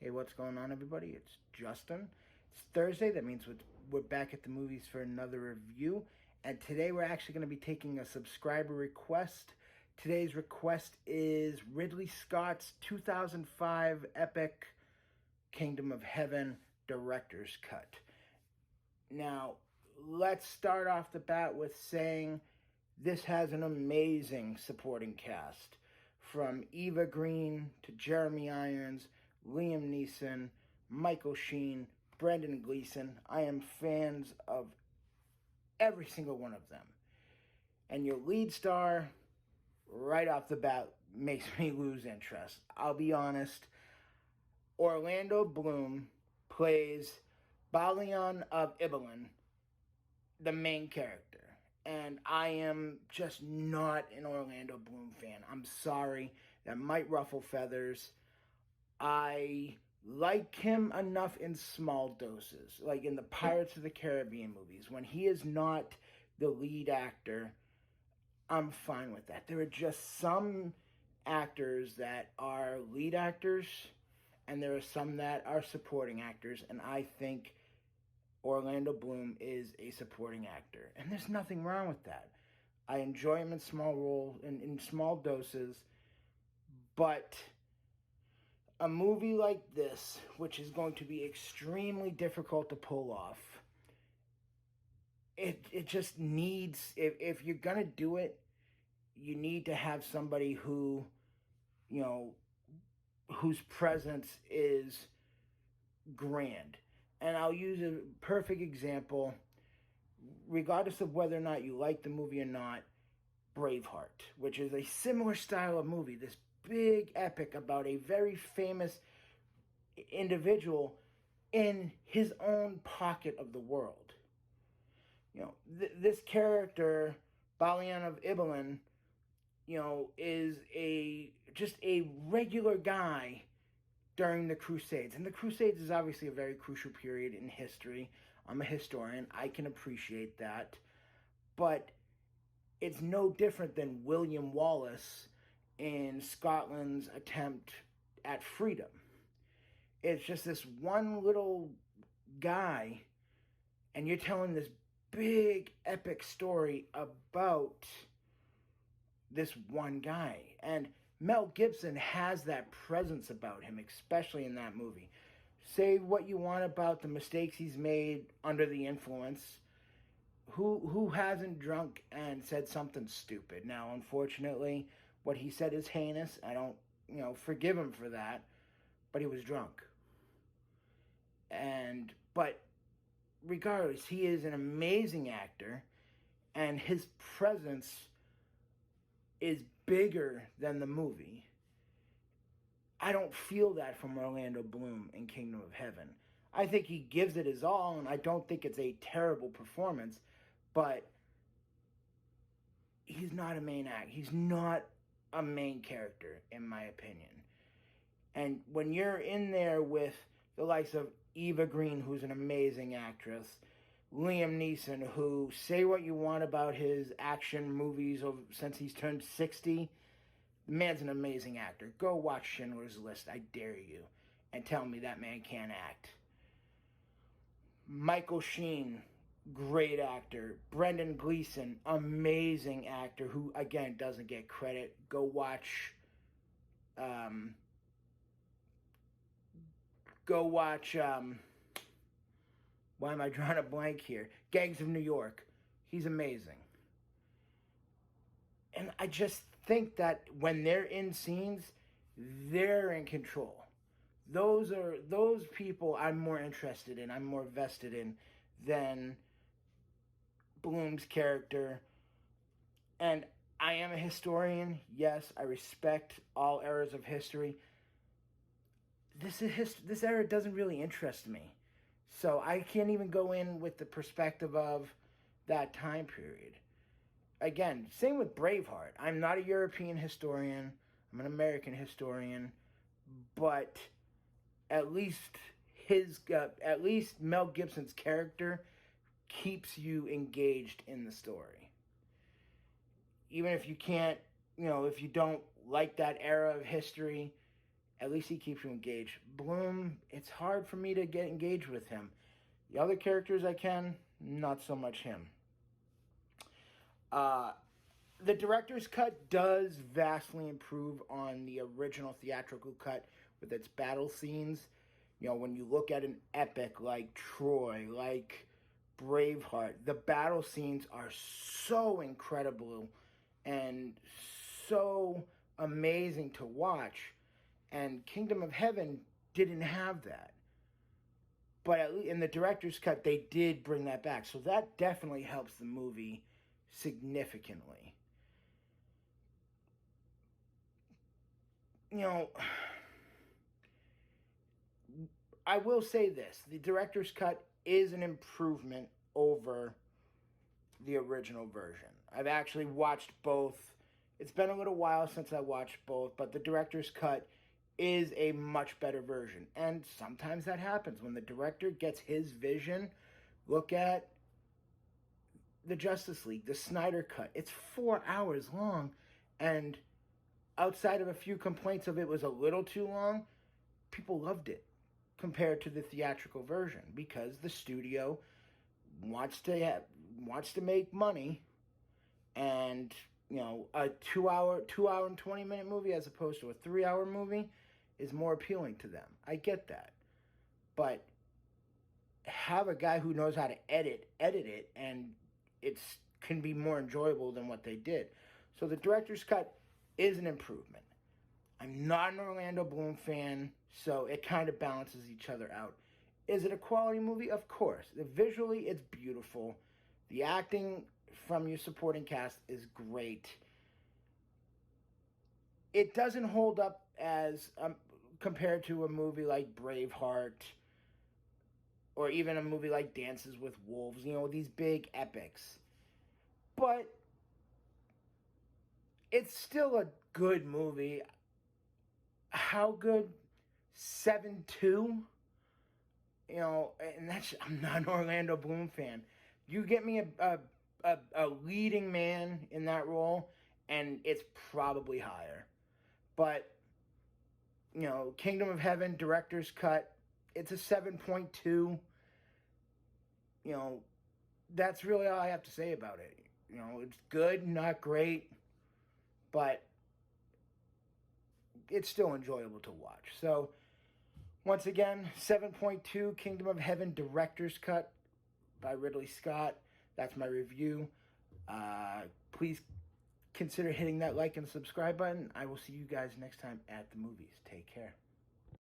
Hey, what's going on, everybody? It's Justin. It's Thursday. That means we're back at the movies for another review. And today we're actually going to be taking a subscriber request. Today's request is Ridley Scott's 2005 epic Kingdom of Heaven director's cut. Now, let's start off the bat with saying this has an amazing supporting cast. From Eva Green to Jeremy Irons, Liam Neeson, Michael Sheen, Brendan Gleeson. I am fans of every single one of them. And your lead star, right off the bat, makes me lose interest. I'll be honest. Orlando Bloom plays Balian of Ibelin, the main character. And I am just not an Orlando Bloom fan. I'm sorry. That might ruffle feathers. I like him enough in small doses, like in the Pirates of the Caribbean movies. When he is not the lead actor, I'm fine with that. There are just some actors that are lead actors, and there are some that are supporting actors, and I think Orlando Bloom is a supporting actor. And there's nothing wrong with that. I enjoy him in small roles, in small doses, but a movie like this, which is going to be extremely difficult to pull off, it just needs, if you're going to do it, you need to have somebody who, whose presence is grand. And I'll use a perfect example, regardless of whether or not you like the movie or not, Braveheart, which is a similar style of movie, this big epic about a very famous individual in his own pocket of the world. This character, Balian of Ibelin, is just a regular guy during the Crusades. And the Crusades is obviously a very crucial period in history. I'm a historian. I can appreciate that. But it's no different than William Wallace in Scotland's attempt at freedom. It's just this one little guy, and you're telling this big epic story about this one guy. And Mel Gibson has that presence about him, especially in that movie. Say what you want about the mistakes he's made under the influence. Who hasn't drunk and said something stupid? Now, unfortunately, what he said is heinous. I don't, forgive him for that. But he was drunk. But regardless, he is an amazing actor. And his presence is bigger than the movie. I don't feel that from Orlando Bloom in Kingdom of Heaven. I think he gives it his all, and I don't think it's a terrible performance, but he's not a main act. He's not a main character, in my opinion. And when you're in there with the likes of Eva Green, who's an amazing actress, Liam Neeson, who, say what you want about his action movies since he's turned 60, the man's an amazing actor. Go watch Schindler's List, I dare you, and tell me that man can't act. Michael Sheen, great actor. Brendan Gleeson, amazing actor who, again, doesn't get credit. Go watch why am I drawing a blank here? Gangs of New York. He's amazing. And I just think that when they're in scenes, they're in control. Those people I'm more interested in, I'm more vested in than Bloom's character. And I am a historian. Yes, I respect all eras of history. This era doesn't really interest me. So I can't even go in with the perspective of that time period. Again, same with Braveheart. I'm not a European historian. I'm an American historian. But at least Mel Gibson's character keeps you engaged in the story. Even if you can't, if you don't like that era of history, At least he keeps you engaged. Bloom, it's hard for me to get engaged with him. The other characters I can, not so much him. The director's cut does vastly improve on the original theatrical cut with its battle scenes. You know, when you look at an epic like Troy, like Braveheart, the battle scenes are so incredible and so amazing to watch. And Kingdom of Heaven didn't have that. But at least in the director's cut, they did bring that back. So that definitely helps the movie significantly. You know, I will say this. The director's cut is an improvement over the original version. I've actually watched both. It's been a little while since I watched both, but the director's cut is a much better version. And sometimes that happens. When the director gets his vision, look at the Justice League, the Snyder Cut. It's 4 hours long, and outside of a few complaints of it was a little too long, people loved it compared to the theatrical version because the studio wants to make money, and you know, a 2 hour and 20-minute movie as opposed to a 3 hour movie is more appealing to them. I get that. But have a guy who knows how to edit it, and it can be more enjoyable than what they did. So the director's cut is an improvement. I'm not an Orlando Bloom fan, so it kind of balances each other out. Is it a quality movie? Of course. Visually, it's beautiful. The acting from your supporting cast is great. It doesn't hold up as compared to a movie like Braveheart or even a movie like Dances with Wolves, you know, these big epics. But it's still a good movie. How good? 7-2? You know, and I'm not an Orlando Bloom fan. You get me a leading man in that role, and it's probably higher. But, you know, Kingdom of Heaven, director's cut, it's a 7.2. You know, that's really all I have to say about it. You know, it's good, not great, but it's still enjoyable to watch. So, once again, 7.2, Kingdom of Heaven, director's cut by Ridley Scott. That's my review. Please consider hitting that like and subscribe button. I will see you guys next time at the movies. Take care.